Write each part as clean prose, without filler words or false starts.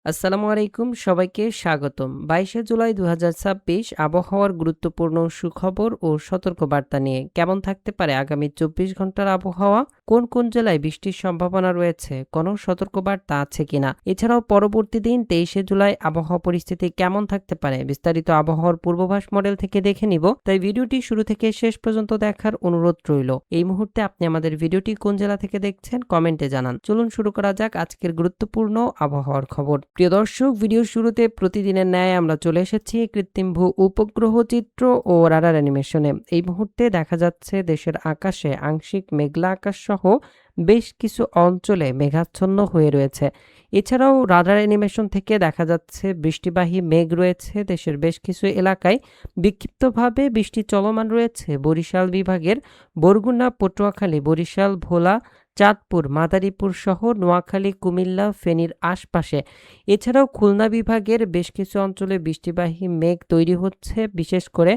আসসালামু আলাইকুম, সবাইকে স্বাগতম। 22শে জুলাই ২০২৬ আবহাওয়ার গুরুত্বপূর্ণ সুখবর ও সতর্কবার্তা নিয়ে। কেমন থাকতে পারে আগামী ২৪ ঘন্টার আবহাওয়া? কোন কোন জেলায় বৃষ্টির সম্ভাবনা রয়েছে? কোনো সতর্কবার্তা আছে কিনা? এছাড়াও পরবর্তী দিন ২৩শে জুলাই আবহাওয়া পরিস্থিতি কেমন থাকতে পারে? বিস্তারিত আবহাওয়ার পূর্বাভাস মডেল থেকে দেখে নিব। তাই ভিডিওটি শুরু থেকে শেষ পর্যন্ত দেখার অনুরোধ রইল। এই মুহূর্তে আপনি আমাদের ভিডিওটি কোন জেলা থেকে দেখছেন কমেন্টে জানান। চলুন শুরু করা যাক আজকের গুরুত্বপূর্ণ আবহাওয়ার খবর। প্রিয় দর্শক, ভিডিওর শুরুতে প্রতিদিনের ন্যায় আমরা চলে এসেছি কৃত্রিম ভূ উপগ্রহ চিত্র ও রাডার অ্যানিমেশনে। এই মুহূর্তে দেখা যাচ্ছে দেশের আকাশে আংশিক মেঘলা আকাশ সহ বেশ কিছু অঞ্চলে মেঘাচ্ছন্ন হয়ে রয়েছে। এছাড়াও রাডার অ্যানিমেশন থেকে দেখা যাচ্ছে বৃষ্টিবাহী মেঘ রয়েছে দেশের বেশ কিছু এলাকায়। বিক্ষিপ্তভাবে বৃষ্টি চলমান রয়েছে বরিশাল বিভাগের বরগুনা, পটুয়াখালী, বরিশাল, ভোলা, চাঁদপুর, মাদারীপুর সহ নোয়াখালী, কুমিল্লা, ফেনীর আশপাশে। এছাড়াও খুলনা বিভাগের বেশ কিছু অঞ্চলে বৃষ্টিবাহী মেঘ তৈরি হচ্ছে, বিশেষ করে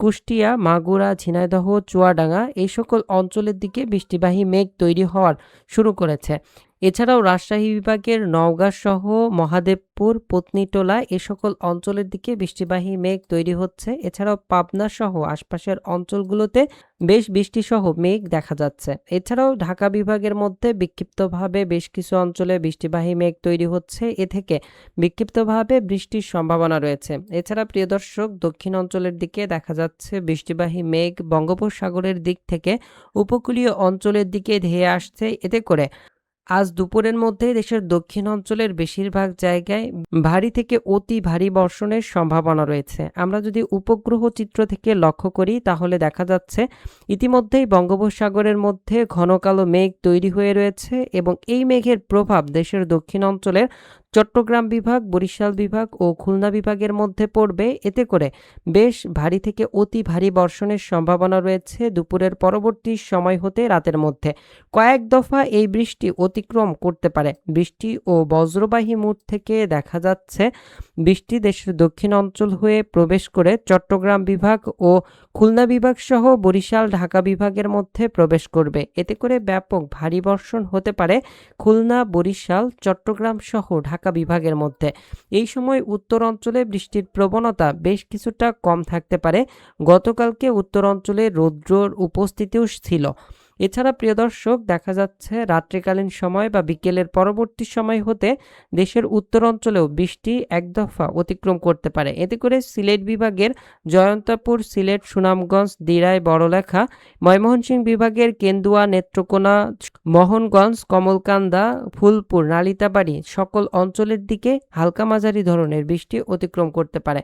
কুষ্টিয়া, মাগুরা, ঝিনাইদহ, চুয়াডাঙ্গা এই সকল অঞ্চলের দিকে বৃষ্টিবাহী মেঘ তৈরি হওয়ার শুরু করেছে। এছাড়াও রাজশাহী বিভাগের নওগাঁ সহ মহাদেবপুর, পত্নীটোলা এ সকল অঞ্চলের দিকে বৃষ্টিবাহী মেঘ তৈরি হচ্ছে। এছাড়াও পাবনা সহ আশপাশের অঞ্চলগুলোতে বেশ বৃষ্টিসহ মেঘ দেখা যাচ্ছে। এছাড়াও ঢাকা বিভাগের মধ্যে বিক্ষিপ্তভাবে বেশ কিছু অঞ্চলে বৃষ্টিবাহী মেঘ তৈরি হচ্ছে, এ থেকে বিক্ষিপ্তভাবে বৃষ্টির সম্ভাবনা রয়েছে। এছাড়া প্রিয় দর্শক, দক্ষিণ অঞ্চলের দিকে দেখা যাচ্ছে বৃষ্টিবাহী মেঘ বঙ্গোপসাগরের দিক থেকে উপকূলীয় অঞ্চলের দিকে ধেয়ে আসছে। এতে করে আজ দুপুরের মধ্যে দেশের দক্ষিণ অঞ্চলের বেশিরভাগ জায়গায় ভারী থেকে অতি ভারী বর্ষণের সম্ভাবনা রয়েছে। আমরা যদি উপগ্রহ চিত্র থেকে লক্ষ্য করি তাহলে দেখা যাচ্ছে ইতিমধ্যেই বঙ্গোপসাগরের মধ্যে ঘন কালো মেঘ তৈরি হয়ে রয়েছে এবং এই মেঘের প্রভাব দেশের দক্ষিণ অঞ্চলের চট্টগ্রাম বিভাগ, বরিশাল বিভাগ ও খুলনা বিভাগের মধ্যে পড়বে। এতে করে বেশ ভারী থেকে অতি ভারী বর্ষণের সম্ভাবনা রয়েছে দুপুরের পরবর্তী সময় হতে রাতের মধ্যে। কয়েক দফা এই বৃষ্টি অতিক্রম করতে পারে। বৃষ্টি ও বজ্রবাহী মুড থেকে দেখা যাচ্ছে বৃষ্টি দেশের দক্ষিণ অঞ্চল হয়ে প্রবেশ করে চট্টগ্রাম বিভাগ ও খুলনা বিভাগ সহ বরিশাল, ঢাকা বিভাগের মধ্যে প্রবেশ করবে। এতে করে ব্যাপক ভারী বর্ষণ হতে পারে খুলনা, বরিশাল, চট্টগ্রাম সহ ঢাকা বিভাগের মধ্যে। এই সময় উত্তর অঞ্চলে বৃষ্টির প্রবণতা বেশ কিছুটা কম থাকতে পারে। গতকালকে উত্তর অঞ্চলে রৌদ্রর উপস্থিতিও ছিল। এছাড়া প্রিয় দর্শক, দেখা যাচ্ছে রাত্রিকালীন সময় বা বিকেলের পরবর্তী সময় হতে দেশের উত্তর অঞ্চলেও বৃষ্টি এক দফা অতিক্রম করতে পারে। এতে করে সিলেট বিভাগের জয়ন্তপুর, সিলেট, সুনামগঞ্জ, দিরাই, বড়লেখা, ময়মনসিংহ বিভাগের কেন্দুয়া, নেত্রকোনা, মোহনগঞ্জ, কমলকান্দা, ফুলপুর, নালিতাবাড়ী সকল অঞ্চলের দিকে হালকা মাঝারি ধরনের বৃষ্টি অতিক্রম করতে পারে।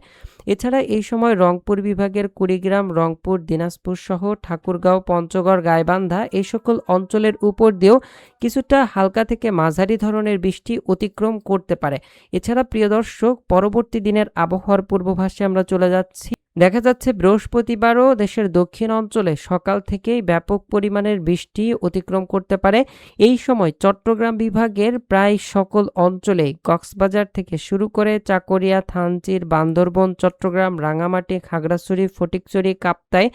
এছাড়া এই সময় রংপুর বিভাগের কুড়িগ্রাম, রংপুর, দিনাজপুর সহ ঠাকুরগাঁও, পঞ্চগড়, গাইবান্ধা এই সকল অঞ্চলের উপর দিয়েও কিছুটা হালকা থেকে মাঝারি ধরনের বৃষ্টি অতিক্রম করতে পারে। এছাড়া প্রিয় দর্শক, পরবর্তী দিনের আবহাওয়ার পূর্বাভাসে আমরা চলে যাচ্ছি। দেখা যাচ্ছে বৃহস্পতিবারও দেশের দক্ষিণ অঞ্চলে সকাল থেকেই ব্যাপক পরিমাণের বৃষ্টি অতিক্রম করতে পারে। এই সময় চট্টগ্রাম বিভাগের প্রায় সকল অঞ্চলে কক্সবাজার থেকে শুরু করে চাকরিয়া, থানচির, বান্দরবন, চট্টগ্রাম, রাঙামাটি, খাগড়াছড়ি, ফটিকছড়ি, কাপ্তাই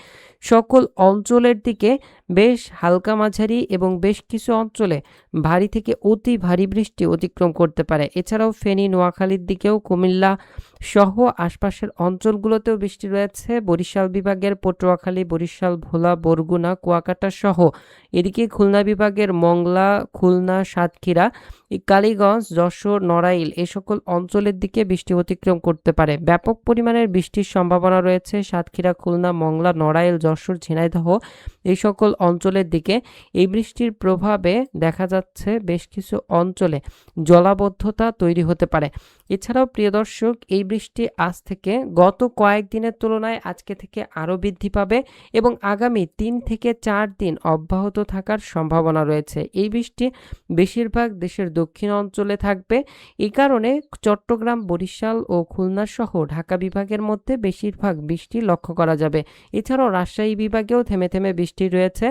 সকল অঞ্চলের দিকে বেশ হালকা মাঝারি এবং বেশ কিছু অঞ্চলে ভারী থেকে অতি ভারী বৃষ্টি অতিক্রম করতে পারে। এছাড়াও ফেনী, নোয়াখালীর দিকেও, কুমিল্লা সহ আশপাশের অঞ্চলগুলোতেও বৃষ্টি রয়েছে। বরিশাল বিভাগের পটুয়াখালী, বরিশাল, ভোলা, বরগুনা, কুয়াকাটা সহ এদিকে খুলনা বিভাগের মংলা, খুলনা, সাতক্ষীরা, কালীগঞ্জ, যশোর, নড়াইল এ সকল অঞ্চলের দিকে বৃষ্টি অতিক্রম করতে পারে। ব্যাপক পরিমাণের বৃষ্টির সম্ভাবনা রয়েছে সাতক্ষীরা, খুলনা, মংলা, নড়াইল, যশোর, ঝিনাইদহ এই সকল অঞ্চলের দিকে। এই বৃষ্টির প্রভাবে দেখা যাচ্ছে বেশ কিছু অঞ্চলে জলাবদ্ধতা তৈরি হতে পারে। এছাড়াও প্রিয় দর্শক, এই বৃষ্টি আজ থেকে গত কয়েকদিনের তুলনায় আজকে থেকে আরও বৃদ্ধি পাবে এবং আগামী 3 থেকে 4 দিন অব্যাহত থাকার সম্ভাবনা রয়েছে। এই বৃষ্টি বেশিরভাগ দেশের দক্ষিণ অঞ্চলে থাকবে। এই কারণে চট্টগ্রাম, বরিশাল ও খুলনা সহ ঢাকা বিভাগের মধ্যে বেশিরভাগ বৃষ্টি লক্ষ্য করা যাবে। এছাড়াও রাজশাহী বিভাগেও থেমে থেমে বৃষ্টি রয়েছে।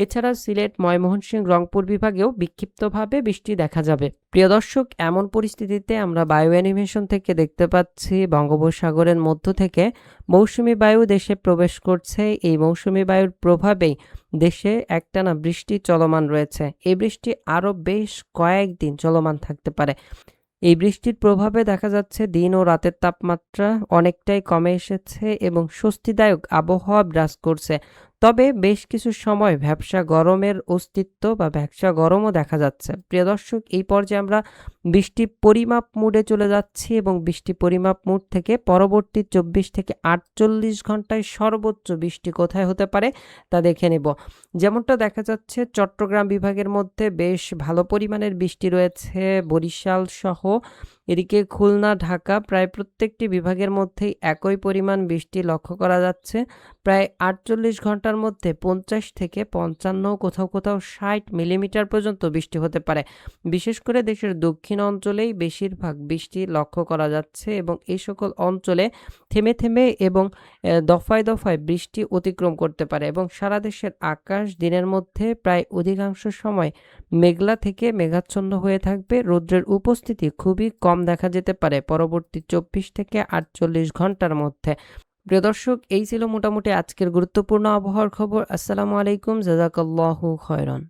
এছাড়া সিলেট, ময়মনসিংহ, রংপুর বিভাগেও বিক্ষিপ্তভাবে বৃষ্টি দেখা যাবে। প্রিয় দর্শক, এমন পরিস্থিতিতে আমরা বায়ু অ্যানিমেশন থেকে দেখতে পাচ্ছি বঙ্গোপসাগরের মধ্য থেকে মৌসুমী বায়ু দেশে প্রবেশ করছে। এই মৌসুমী বায়ুর প্রভাবেই দেশে একটানা বৃষ্টি চলমান রয়েছে। এই বৃষ্টি আরও বেশ কয়েকদিন চলমান থাকতে পারে। এই বৃষ্টির প্রভাবে দেখা যাচ্ছে দিন ও রাতের তাপমাত্রা অনেকটাই কমে এসেছে এবং স্বস্তিদায়ক আবহাওয়া বিরাজ করছে। তবে বেশ কিছু সময় ভ্যাপসা গরমের অস্তিত্ব বা ভ্যাপসা গরমও দেখা যাচ্ছে। প্রিয় দর্শক, এই পর্যায়ে আমরা বৃষ্টি পরিমাপ মোডে চলে যাচ্ছি এবং বৃষ্টি পরিমাপ মোড থেকে পরবর্তী 24 থেকে 48 ঘন্টায় সর্বোচ্চ বৃষ্টি কোথায় হতে পারে তা দেখে নেব। যেমনটা দেখা যাচ্ছে চট্টগ্রাম বিভাগের মধ্যে বেশ ভালো পরিমাণের বৃষ্টি রয়েছে, বরিশাল সহ। এদিকে খুলনা, ঢাকা প্রায় প্রত্যেকটি বিভাগের মধ্যেই একই পরিমাণ বৃষ্টি লক্ষ্য করা যাচ্ছে। প্রায় 48 ঘন্টার মধ্যে 50 থেকে 55, কোথাও কোথাও 60 মিলিমিটার পর্যন্ত বৃষ্টি হতে পারে। বিশেষ করে দেশের দক্ষিণ অঞ্চলেই বেশিরভাগ বৃষ্টি লক্ষ্য করা যাচ্ছে এবং এই সকল অঞ্চলে থেমে থেমে এবং দফায় দফায় বৃষ্টি অতিক্রম করতে পারে এবং সারা দেশের আকাশ দিনের মধ্যে প্রায় অধিকাংশ সময় মেঘলা থেকে মেঘাচ্ছন্ন হয়ে থাকবে। রৌদ্রের উপস্থিতি খুবই কম দেখা যেতে পারে পরবর্তী 24 থেকে 48 ঘন্টার মধ্যে। প্রিয় দর্শক, এই ছিল মোটামুটি আজকের গুরুত্বপূর্ণ আবহাওয়ার খবর। আসসালামু আলাইকুম, জাযাকাল্লাহু খায়রান।